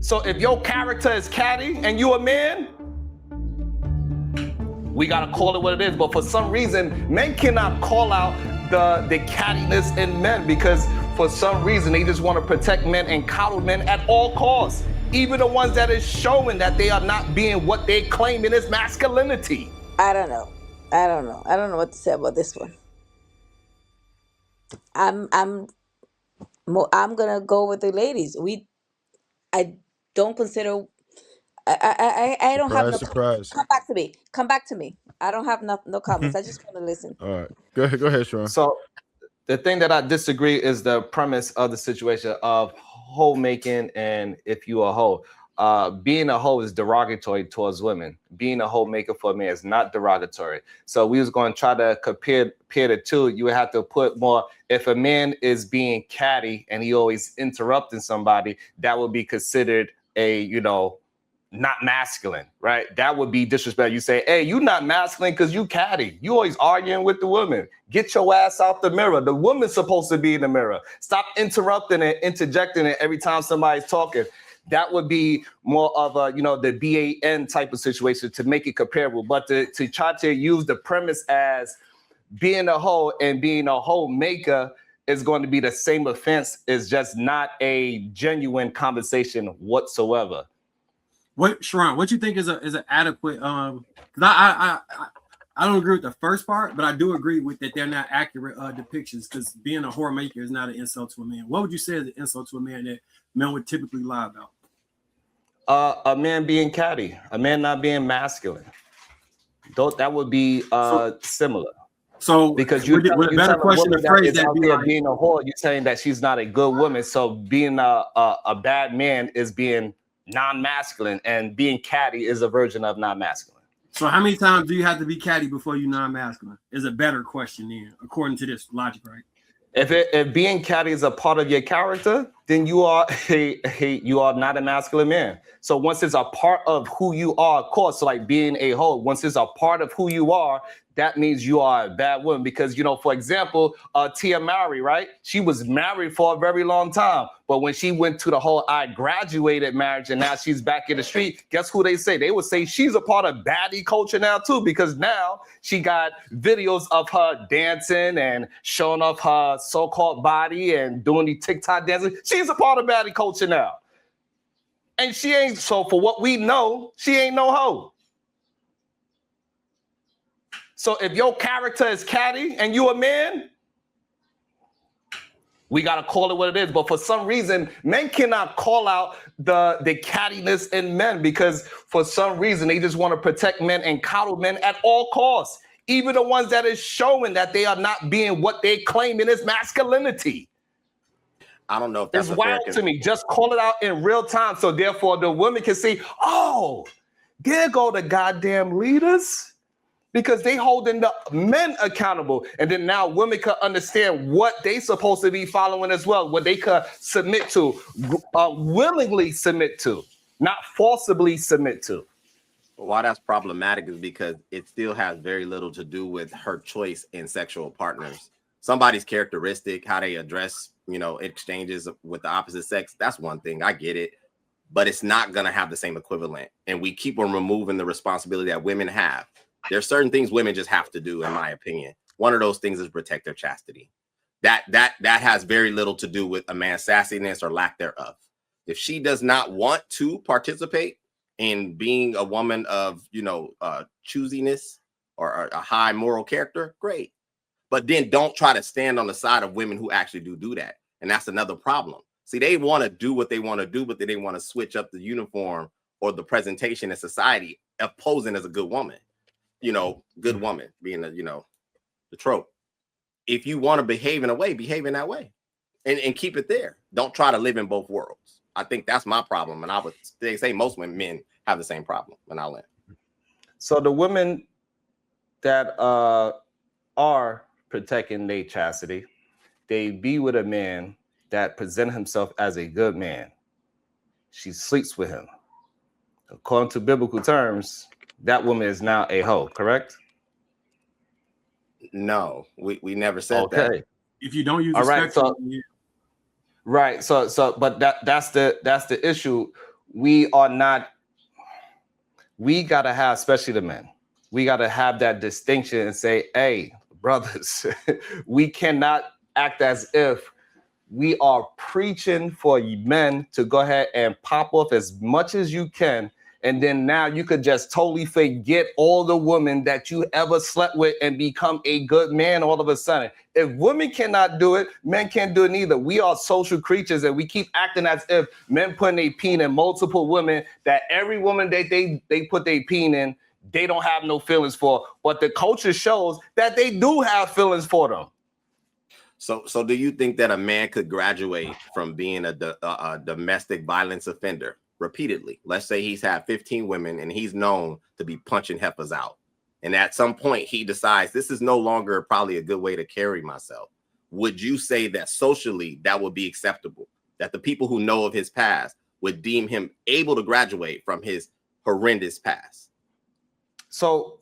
So if your character is catty and you a man, we gotta call it what it is. But for some reason, men cannot call out the cattiness in men because for some reason they just want to protect men and coddle men at all costs. Even the ones that is showing that they are not being what they claiming is masculinity. I don't know. I don't know what to say about this one. I'm I'm gonna go with the ladies. I don't consider. I don't have Surprise, no comments. surprise. Come back to me. Come back to me. I don't have no comments. I just want to listen. All right. Go ahead, Sean. So the thing that I disagree is the premise of the situation of homemaking and if you a hoe. Being a hoe is derogatory towards women. Being a homemaker for a man is not derogatory. So we was going to try to compare the two. You would have to put more. If a man is being catty and he always interrupting somebody, that would be considered a, not masculine, right? That would be disrespect. You say, hey, you not masculine because you catty. You always arguing with the woman. Get your ass out the mirror. The woman's supposed to be in the mirror. Stop interrupting it, interjecting it every time somebody's talking. That would be more of a, the BAN type of situation to make it comparable. But to try to use the premise as being a hoe and being a homemaker is going to be the same offense is just not a genuine conversation whatsoever. What, Sharon, what you think is an adequate? Because I don't agree with the first part, but I do agree with that they're not accurate depictions. Because being a whore maker is not an insult to a man. What would you say is an insult to a man that men would typically lie about? A man being catty, a man not being masculine. That would be similar. So because you with a better question to phrase that be like, being a whore, you're saying that she's not a good woman. So being a bad man is being non-masculine, and being catty is a version of non-masculine. So how many times do you have to be catty before you non-masculine? Is a better question then, according to this logic, right? If being catty is a part of your character, then you are you are not a masculine man. So once it's a part of who you are, of course, so like being a hoe, once it's a part of who you are, that means you are a bad woman. Because, for example, Tia Mowry, right? She was married for a very long time. But when she went to the whole I graduated marriage and now she's back in the street, guess who they say? They would say she's a part of baddie culture now, too, because now she got videos of her dancing and showing off her so-called body and doing the TikTok dancing. She's a part of baddie culture now. And she ain't, so for what we know, she ain't no hoe. So if your character is catty and you a man, we got to call it what it is. But for some reason, men cannot call out the cattiness in men because for some reason, they just want to protect men and coddle men at all costs. Even the ones that is showing that they are not being what they claim in is masculinity. I don't know if that's wild to me. Just call it out in real time. So therefore, the women can see, oh, there go the goddamn leaders. Because they holding the men accountable. And then now women can understand what they supposed to be following as well, what they could submit to, willingly submit to, not forcibly submit to. Why that's problematic is because it still has very little to do with her choice in sexual partners. Somebody's characteristic, how they address, exchanges with the opposite sex, that's one thing. I get it. But it's not going to have the same equivalent. And we keep on removing the responsibility that women have. There's certain things women just have to do, in my opinion. One of those things is protect their chastity. That has very little to do with a man's sassiness or lack thereof. If she does not want to participate in being a woman of, choosiness or a high moral character, great. But then don't try to stand on the side of women who actually do that. And that's another problem. See, they want to do what they want to do, but they want to switch up the uniform or the presentation in society, posing as a good woman. Good woman being the trope. If you want to behave in a way, behave in that way and keep it there. Don't try to live in both worlds. I think that's my problem. And I would say most men have the same problem. And I'll end. So the women that are protecting their chastity, they be with a man that present himself as a good man. She sleeps with him. According to biblical terms, that woman is now a hoe, correct? No, we never said that. If you don't use all right, but that's the issue. we gotta have, especially the men, we gotta have that distinction and say, hey, brothers, we cannot act as if we are preaching for men to go ahead and pop off as much as you can. And then now you could just totally forget all the women that you ever slept with and become a good man all of a sudden. If women cannot do it, men can't do it neither. We are social creatures, and we keep acting as if men putting a peen in multiple women, that every woman that they put their peen in, they don't have no feelings for. But the culture shows that they do have feelings for them. So do you think that a man could graduate from being a domestic violence offender repeatedly? Let's say he's had 15 women and he's known to be punching heifers out. And at some point he decides this is no longer probably a good way to carry myself. Would you say that socially that would be acceptable? That the people who know of his past would deem him able to graduate from his horrendous past? So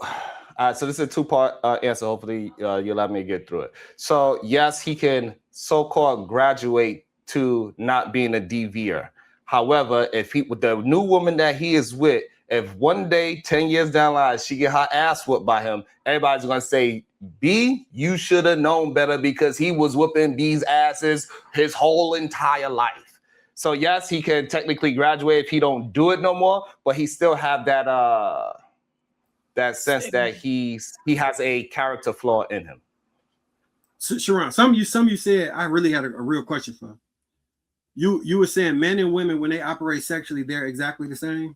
this is a two-part answer. Hopefully you'll let me get through it. So yes, he can so-called graduate to not being a devier. However, if with the new woman that he is with, if one day, 10 years down the line, she get her ass whooped by him, everybody's going to say, B, you should have known better because he was whooping B's asses his whole entire life. So yes, he can technically graduate if he don't do it no more, but he still have that that sense that he has a character flaw in him. So, Sharon, some of you said, I really had a real question for him. You were saying men and women, when they operate sexually, they're exactly the same?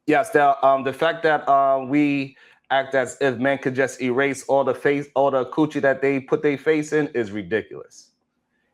Yes, the fact that we act as if men could just erase all the coochie that they put their face in is ridiculous.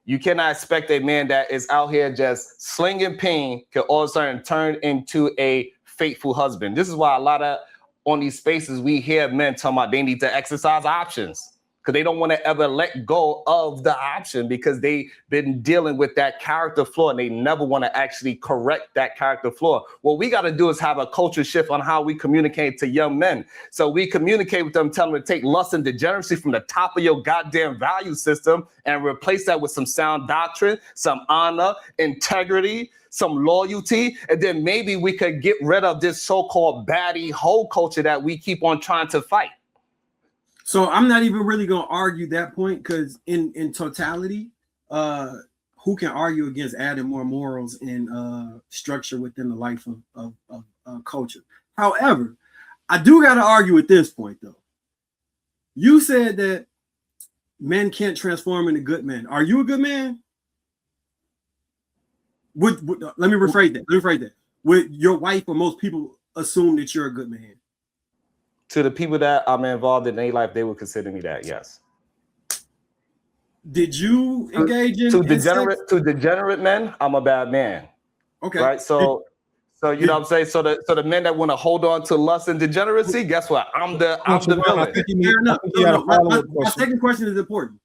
You cannot expect a man that is out here just slinging pain can all of a sudden turn into a faithful husband. This is why a lot of on these spaces we hear men talking about they need to exercise options, because they don't want to ever let go of the option because they've been dealing with that character flaw and they never want to actually correct that character flaw. What we got to do is have a culture shift on how we communicate to young men. So we communicate with them, tell them to take lust and degeneracy from the top of your goddamn value system and replace that with some sound doctrine, some honor, integrity, some loyalty, and then maybe we could get rid of this so-called baddie hoe culture that we keep on trying to fight. So I'm not even really going to argue that point, because in totality, who can argue against adding more morals and structure within the life of culture? However, I do got to argue at this point, though. You said that men can't transform into good men. Are you a good man? Let me rephrase that. Would your wife or most people assume that you're a good man? To the people that I'm involved in their life, they would consider me that, yes. Did you engage in degenerate men? I'm a bad man. Okay. Right. So you know what I'm saying? So the men that want to hold on to lust and degeneracy, guess what? I'm the villain. Fair enough. My second question is important.